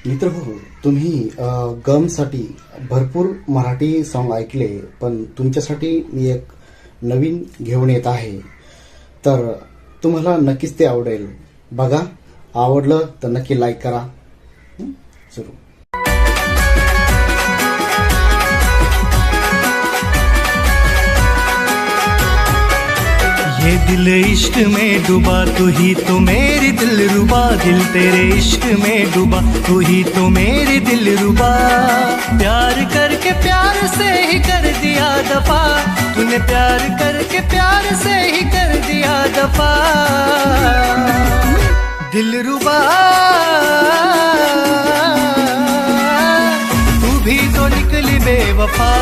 मित्र हो, तुम्ही गमसाठी भरपूर मराठी सॉन्ग ऐकले, पण तुमच्यासाठी मी एक नवीन घेऊन येत आहे. तर तुम्हाला नक्कीच ते आवडेल. बघा, आवडलं तर नक्की लाईक करा. सुरू. ये दिल इश्क में डूबा, तू ही तो मेरी दिलरुबा. दिल तेरे इश्क में डूबा, तू ही तो मेरी दिलरुबा. प्यार करके प्यार से ही कर दिया दफा. तूने प्यार करके प्यार से ही कर दिया दफा. दिलरुबा तू भी तो निकली बेवफा.